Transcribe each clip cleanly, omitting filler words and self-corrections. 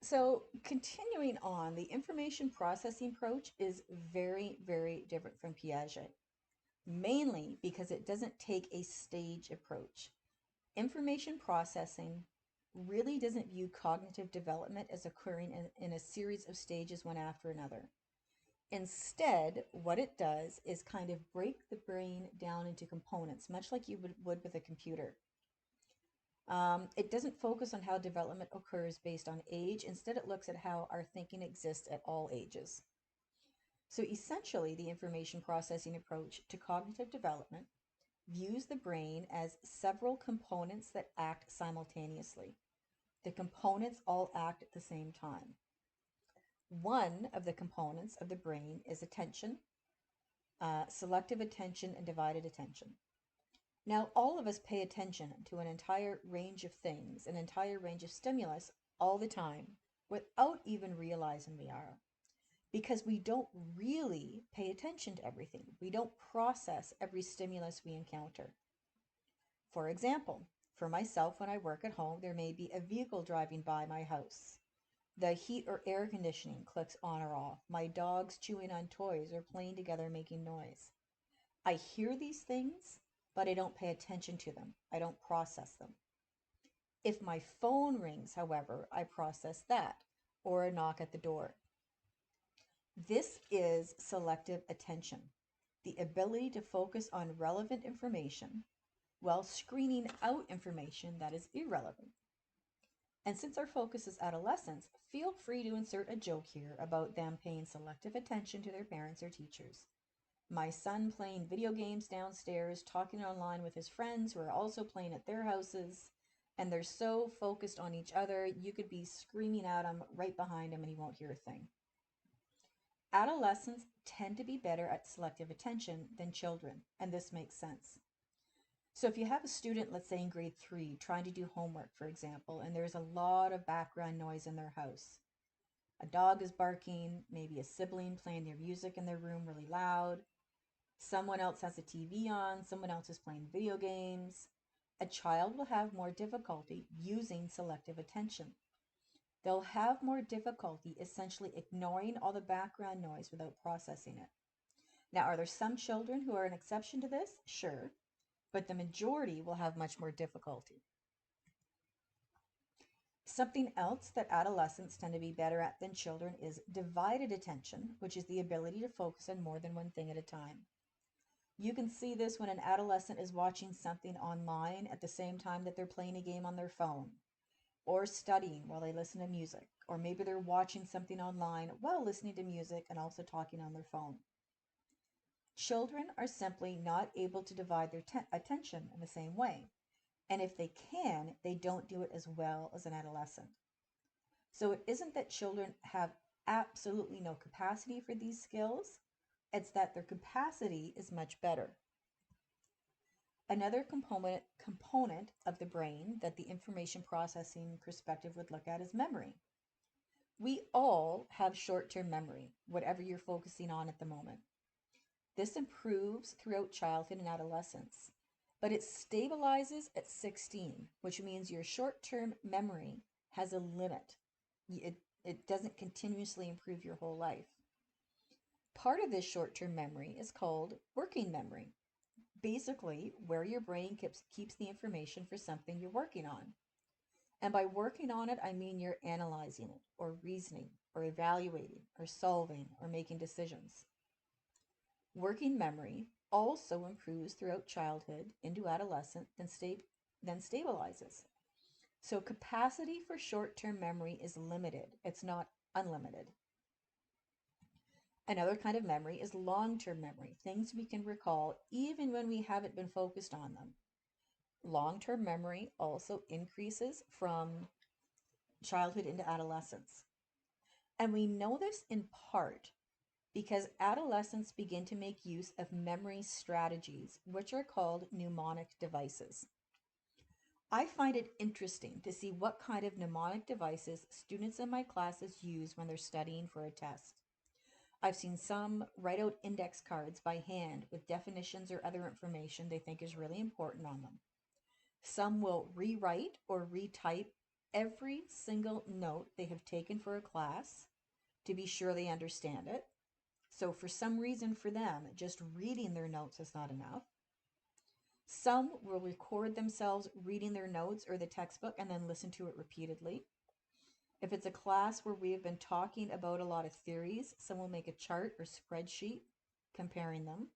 So, continuing on, the information processing approach is very, very different from Piaget, mainly because it doesn't take a stage approach. Information processing really doesn't view cognitive development as occurring in a series of stages one after another. Instead, what it does is kind of break the brain down into components, much like you would with a computer. It doesn't focus on how development occurs based on age. Instead, it looks at how our thinking exists at all ages. So essentially, the information processing approach to cognitive development views the brain as several components that act simultaneously. The components all act at the same time. One of the components of the brain is attention, selective attention, and divided attention. Now, all of us pay attention to an entire range of things, an entire range of stimulus all the time without even realizing we are, because we don't really pay attention to everything. We don't process every stimulus we encounter. For example, for myself, when I work at home, there may be a vehicle driving by my house. The heat or air conditioning clicks on or off. My dog's chewing on toys or playing together making noise. I hear these things, but I don't pay attention to them. I don't process them. If my phone rings, however, I process that, or a knock at the door. This is selective attention, the ability to focus on relevant information while screening out information that is irrelevant. And since our focus is adolescence, feel free to insert a joke here about them paying selective attention to their parents or teachers. My son playing video games downstairs, talking online with his friends who are also playing at their houses, and they're so focused on each other, you could be screaming at him right behind him and he won't hear a thing. Adolescents tend to be better at selective attention than children, and this makes sense. So if you have a student, let's say in grade 3, trying to do homework, for example, and there's a lot of background noise in their house. A dog is barking, maybe a sibling playing their music in their room really loud. Someone else has a TV on, someone else is playing video games. A child will have more difficulty using selective attention. They'll have more difficulty essentially ignoring all the background noise without processing it. Now, are there some children who are an exception to this? Sure, but the majority will have much more difficulty. Something else that adolescents tend to be better at than children is divided attention, which is the ability to focus on more than one thing at a time. You can see this when an adolescent is watching something online at the same time that they're playing a game on their phone, or studying while they listen to music, or maybe they're watching something online while listening to music and also talking on their phone. Children are simply not able to divide their attention in the same way. And if they can, they don't do it as well as an adolescent. So it isn't that children have absolutely no capacity for these skills, it's that their capacity is much better. Another component of the brain that the information processing perspective would look at is memory. We all have short-term memory, whatever you're focusing on at the moment. This improves throughout childhood and adolescence, but it stabilizes at 16, which means your short-term memory has a limit. It doesn't continuously improve your whole life. Part of this short-term memory is called working memory, basically where your brain keeps the information for something you're working on. And by working on it, I mean you're analyzing it, or reasoning, or evaluating, or solving, or making decisions. Working memory also improves throughout childhood into adolescence, then stabilizes. So capacity for short-term memory is limited. It's not unlimited. Another kind of memory is long-term memory, things we can recall even when we haven't been focused on them. Long-term memory also increases from childhood into adolescence. And we know this in part because adolescents begin to make use of memory strategies, which are called mnemonic devices. I find it interesting to see what kind of mnemonic devices students in my classes use when they're studying for a test. I've seen some write out index cards by hand with definitions or other information they think is really important on them. Some will rewrite or retype every single note they have taken for a class to be sure they understand it. So, for some reason, for them, just reading their notes is not enough. Some will record themselves reading their notes or the textbook and then listen to it repeatedly. If it's a class where we have been talking about a lot of theories, some will make a chart or spreadsheet comparing them.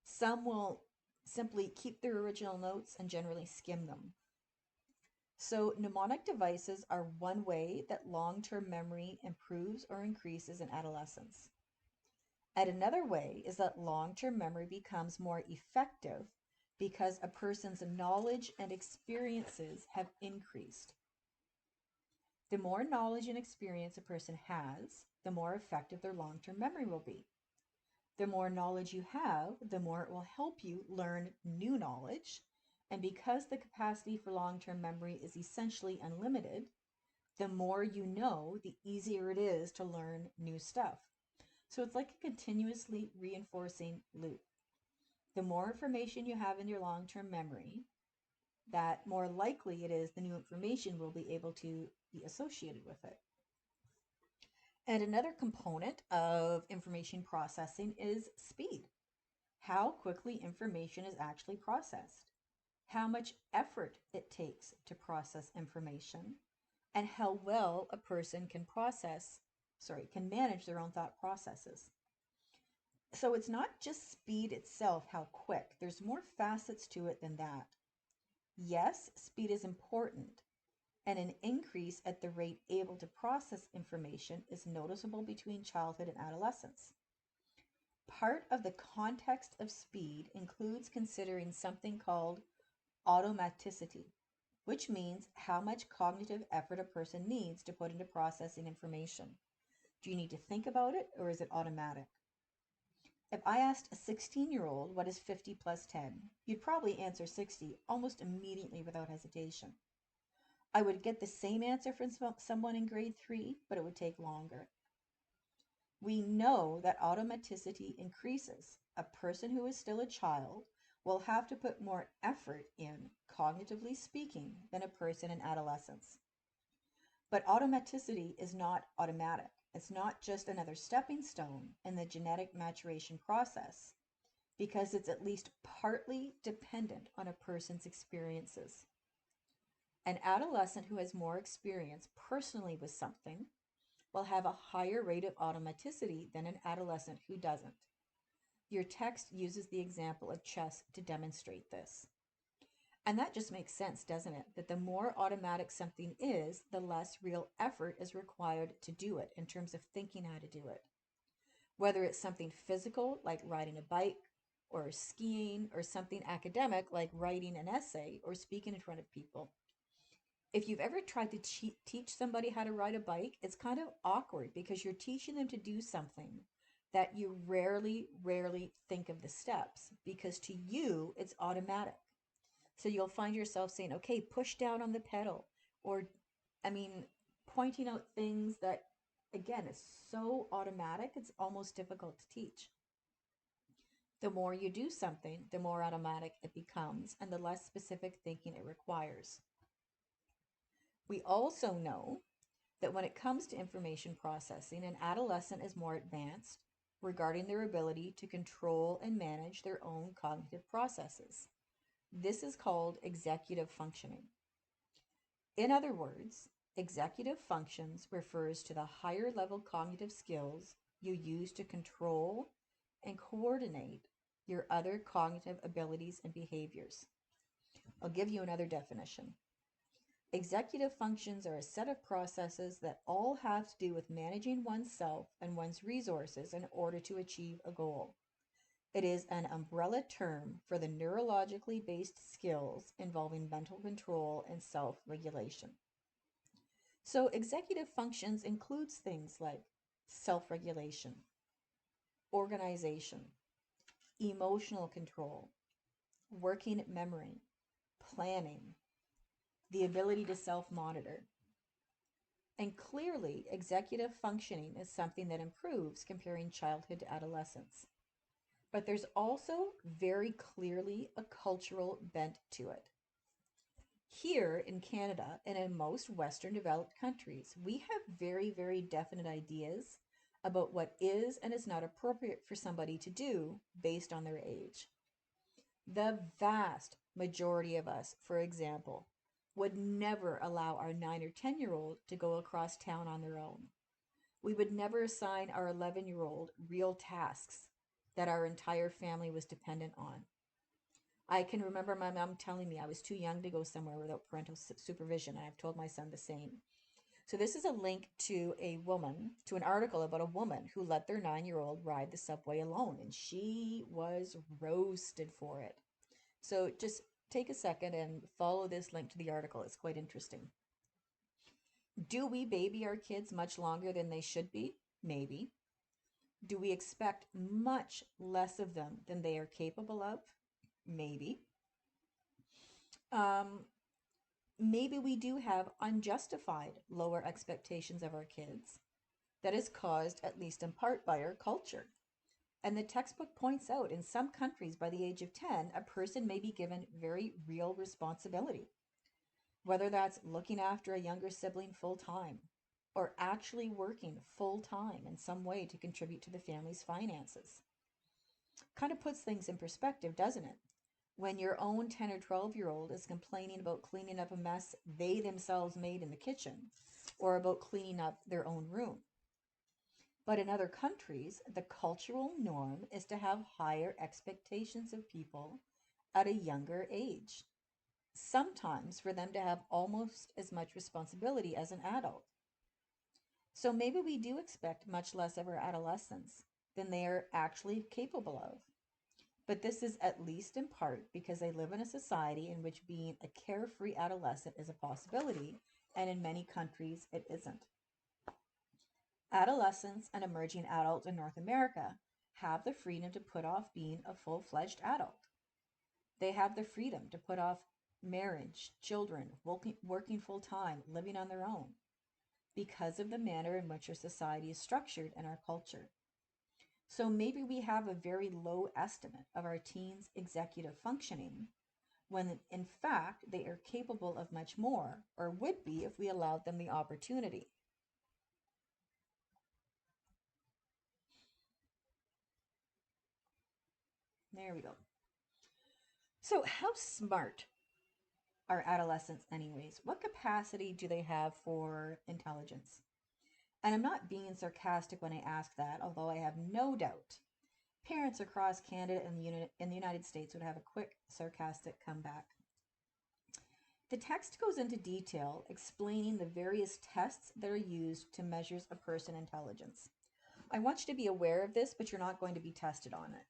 Some will simply keep their original notes and generally skim them. So, mnemonic devices are one way that long-term memory improves or increases in adolescence. And another way is that long-term memory becomes more effective because a person's knowledge and experiences have increased. The more knowledge and experience a person has, the more effective their long-term memory will be. The more knowledge you have, the more it will help you learn new knowledge. And because the capacity for long-term memory is essentially unlimited, the more you know, the easier it is to learn new stuff. So it's like a continuously reinforcing loop. The more information you have in your long-term memory, that more likely it is the new information will be able to be associated with it. And another component of information processing is speed. How quickly information is actually processed, how much effort it takes to process information, and how well a person can manage their own thought processes. So it's not just speed itself, how quick. There's more facets to it than that. Yes, speed is important, and an increase at the rate able to process information is noticeable between childhood and adolescence. Part of the context of speed includes considering something called automaticity, which means how much cognitive effort a person needs to put into processing information. Do you need to think about it, or is it automatic? If I asked a 16-year-old what is 50 plus 10, you'd probably answer 60 almost immediately without hesitation. I would get the same answer from someone in grade 3, but it would take longer. We know that automaticity increases. A person who is still a child will have to put more effort in, cognitively speaking, than a person in adolescence. But automaticity is not automatic. It's not just another stepping stone in the genetic maturation process, because it's at least partly dependent on a person's experiences. An adolescent who has more experience personally with something will have a higher rate of automaticity than an adolescent who doesn't. Your text uses the example of chess to demonstrate this. And that just makes sense, doesn't it? That the more automatic something is, the less real effort is required to do it in terms of thinking how to do it. Whether it's something physical, like riding a bike, or skiing, or something academic, like writing an essay or speaking in front of people. If you've ever tried to teach somebody how to ride a bike, it's kind of awkward because you're teaching them to do something that you rarely think of the steps, because to you, it's automatic. So you'll find yourself saying, okay, push down on the pedal, or, pointing out things that, again, is so automatic, it's almost difficult to teach. The more you do something, the more automatic it becomes, and the less specific thinking it requires. We also know that when it comes to information processing, an adolescent is more advanced regarding their ability to control and manage their own cognitive processes. This is called executive functioning. In other words, executive functions refers to the higher level cognitive skills you use to control and coordinate your other cognitive abilities and behaviors. I'll give you another definition. Executive functions are a set of processes that all have to do with managing oneself and one's resources in order to achieve a goal. It is an umbrella term for the neurologically based skills involving mental control and self-regulation. So executive functions includes things like self-regulation, organization, emotional control, working memory, planning, the ability to self-monitor. And clearly, executive functioning is something that improves comparing childhood to adolescence. But there's also very clearly a cultural bent to it. Here in Canada and in most Western developed countries, we have very, very definite ideas about what is and is not appropriate for somebody to do based on their age. The vast majority of us, for example, would never allow our 9 or 10-year-old to go across town on their own. We would never assign our 11-year-old real tasks that our entire family was dependent on. I can remember my mom telling me I was too young to go somewhere without parental supervision, and I've told my son the same. So this is a link to to an article about a woman who let their 9-year-old ride the subway alone, and she was roasted for it. So just take a second and follow this link to the article. It's quite interesting. Do we baby our kids much longer than they should be? Maybe. Do we expect much less of them than they are capable of? Maybe. Um, Maybe we do have unjustified lower expectations of our kids that is caused, at least in part, by our culture. And the textbook points out in some countries, by the age of 10, a person may be given very real responsibility, whether that's looking after a younger sibling full time or actually working full time in some way to contribute to the family's finances. Kind of puts things in perspective, doesn't it? When your own 10 or 12-year-old is complaining about cleaning up a mess they themselves made in the kitchen or about cleaning up their own room. But in other countries, the cultural norm is to have higher expectations of people at a younger age, sometimes for them to have almost as much responsibility as an adult. So maybe we do expect much less of our adolescents than they are actually capable of. But this is at least in part because they live in a society in which being a carefree adolescent is a possibility, and in many countries it isn't. Adolescents and emerging adults in North America have the freedom to put off being a full fledged adult. They have the freedom to put off marriage, children, working full time, living on their own, because of the manner in which our society is structured and our culture. So maybe we have a very low estimate of our teens' executive functioning when in fact they are capable of much more, or would be if we allowed them the opportunity. There we go. So, how smart are adolescents, anyways? What capacity do they have for intelligence? And I'm not being sarcastic when I ask that, although I have no doubt parents across Canada and in the United States would have a quick, sarcastic comeback. The text goes into detail explaining the various tests that are used to measure a person's intelligence. I want you to be aware of this, but you're not going to be tested on it.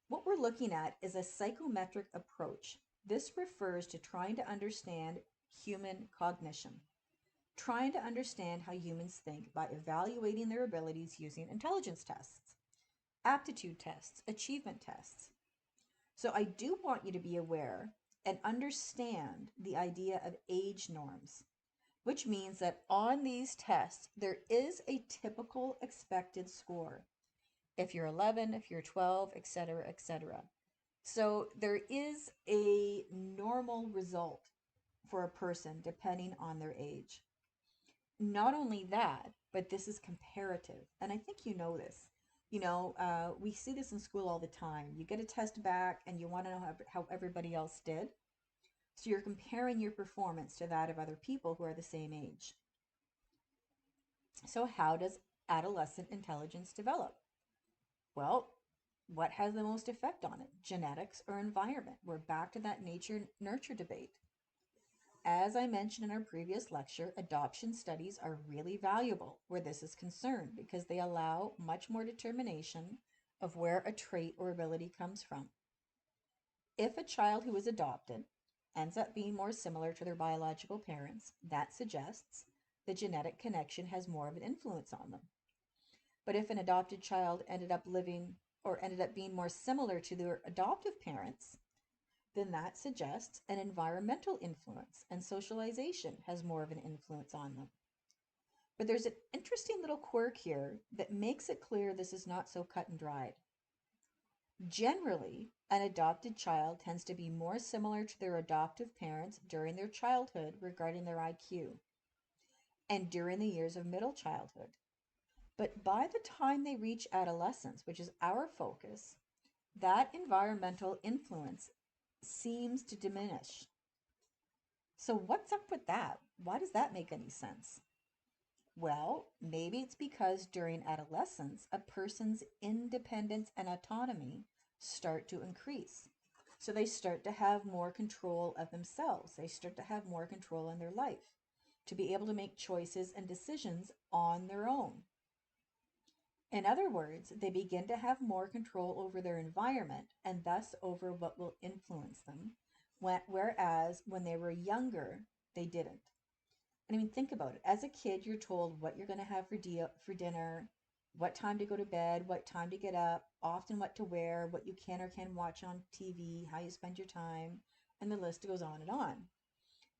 What we're looking at is a psychometric approach. This refers to trying to understand human cognition, trying to understand how humans think by evaluating their abilities using intelligence tests, aptitude tests, achievement tests. So I do want you to be aware and understand the idea of age norms, which means that on these tests, there is a typical expected score. If you're 11, if you're 12, etc., etc. So there is a normal result for a person depending on their age. Not only that, but this is comparative. And I think you know this. We see this in school all the time. You get a test back and you want to know how everybody else did. So you're comparing your performance to that of other people who are the same age. So how does adolescent intelligence develop? Well, what has the most effect on it? Genetics or environment? We're back to that nature nurture debate. As I mentioned in our previous lecture, adoption studies are really valuable where this is concerned because they allow much more determination of where a trait or ability comes from. If a child who is adopted ends up being more similar to their biological parents, that suggests the genetic connection has more of an influence on them. But if an adopted child ended up living or ended up being more similar to their adoptive parents, then that suggests an environmental influence and socialization has more of an influence on them. But there's an interesting little quirk here that makes it clear this is not so cut and dried. Generally, an adopted child tends to be more similar to their adoptive parents during their childhood regarding their IQ and during the years of middle childhood. But by the time they reach adolescence, which is our focus, that environmental influence seems to diminish. So, what's up with that? Why does that make any sense? Well, maybe it's because during adolescence, a person's independence and autonomy start to increase. So they start to have more control of themselves. They start to have more control in their life, to be able to make choices and decisions on their own. In other words, they begin to have more control over their environment and thus over what will influence them, whereas when they were younger, they didn't. And I mean, think about it. As a kid, you're told what you're going to have for dinner, what time to go to bed, what time to get up, often what to wear, what you can or can watch on TV, how you spend your time, and the list goes on and on.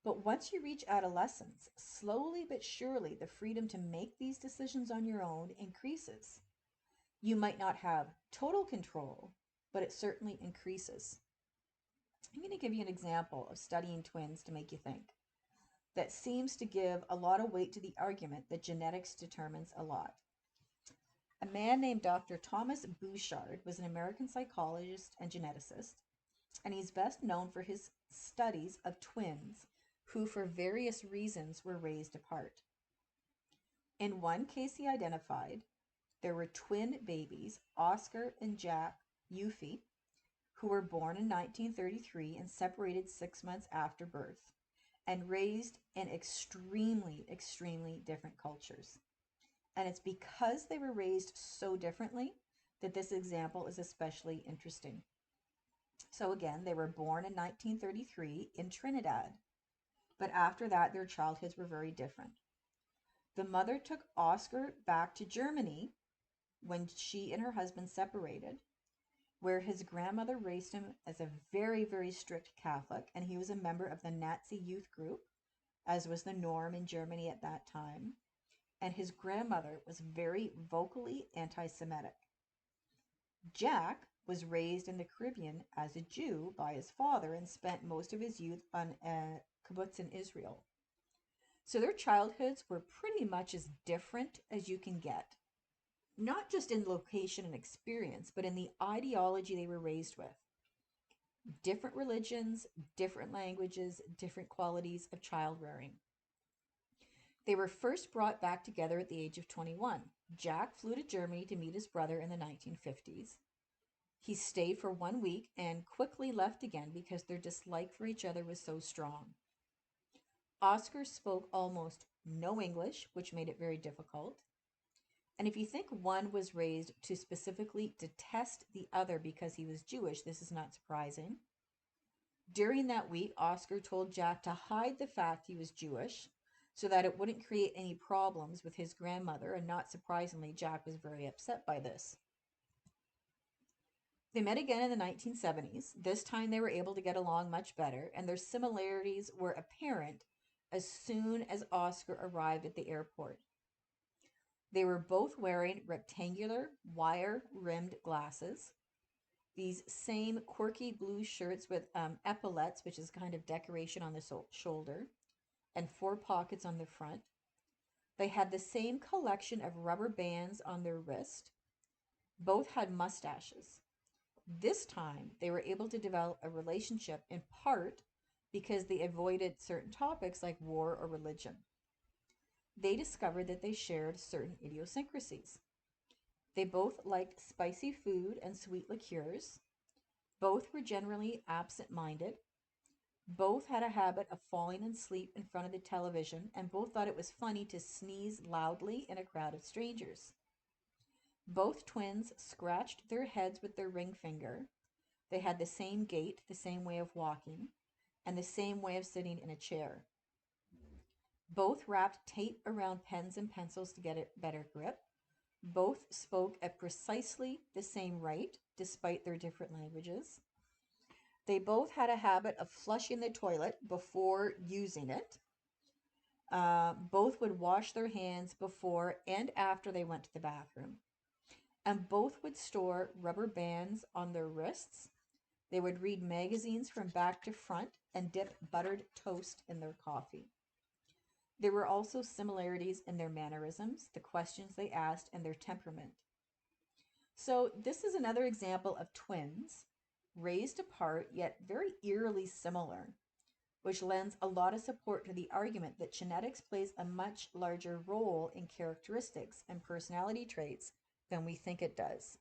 But once you reach adolescence, slowly but surely the freedom to make these decisions on your own increases. You might not have total control, but it certainly increases. I'm going to give you an example of studying twins to make you think that seems to give a lot of weight to the argument that genetics determines a lot. A man named Dr. Thomas Bouchard was an American psychologist and geneticist, and he's best known for his studies of twins who, for various reasons, were raised apart. In one case he identified, there were twin babies, Oscar and Jack Eufy, who were born in 1933 and separated 6 months after birth, and raised in extremely, extremely different cultures. And it's because they were raised so differently that this example is especially interesting. So, again, they were born in 1933 in Trinidad, but after that, their childhoods were very different. The mother took Oscar back to Germany when she and her husband separated, where his grandmother raised him as a very, very strict Catholic, and he was a member of the Nazi youth group, as was the norm in Germany at that time. And his grandmother was very vocally anti Semitic. Jack was raised in the Caribbean as a Jew by his father and spent most of his youth on a kibbutz in Israel. So their childhoods were pretty much as different as you can get, not just in location and experience, but in the ideology they were raised with. Different religions, different languages, different qualities of child rearing. They were first brought back together at the age of 21. Jack flew to Germany to meet his brother in the 1950s. He stayed for 1 week and quickly left again because their dislike for each other was so strong. Oscar spoke almost no English, which made it very difficult. And if you think one was raised to specifically detest the other because he was Jewish, this is not surprising. During that week, Oscar told Jack to hide the fact he was Jewish so that it wouldn't create any problems with his grandmother, and not surprisingly, Jack was very upset by this. They met again in the 1970s. This time they were able to get along much better, and their similarities were apparent as soon as Oscar arrived at the airport. They were both wearing rectangular, wire-rimmed glasses, these same quirky blue shirts with epaulets, which is kind of decoration on the shoulder, and 4 pockets on the front. They had the same collection of rubber bands on their wrist. Both had mustaches. This time, they were able to develop a relationship in part because they avoided certain topics like war or religion. They discovered that they shared certain idiosyncrasies. They both liked spicy food and sweet liqueurs. Both were generally absent minded. Both had a habit of falling asleep in front of the television, and both thought it was funny to sneeze loudly in a crowd of strangers. Both twins scratched their heads with their ring finger. They had the same gait, the same way of walking, and the same way of sitting in a chair. Both wrapped tape around pens and pencils to get a better grip. Both spoke at precisely the same rate, despite their different languages. They both had a habit of flushing the toilet before using it. Both would wash their hands before and after they went to the bathroom. and both would store rubber bands on their wrists. They would read magazines from back to front and dip buttered toast in their coffee. There were also similarities in their mannerisms, the questions they asked, and their temperament. So, this is another example of twins raised apart yet very eerily similar, which lends a lot of support to the argument that genetics plays a much larger role in characteristics and personality traits than we think it does.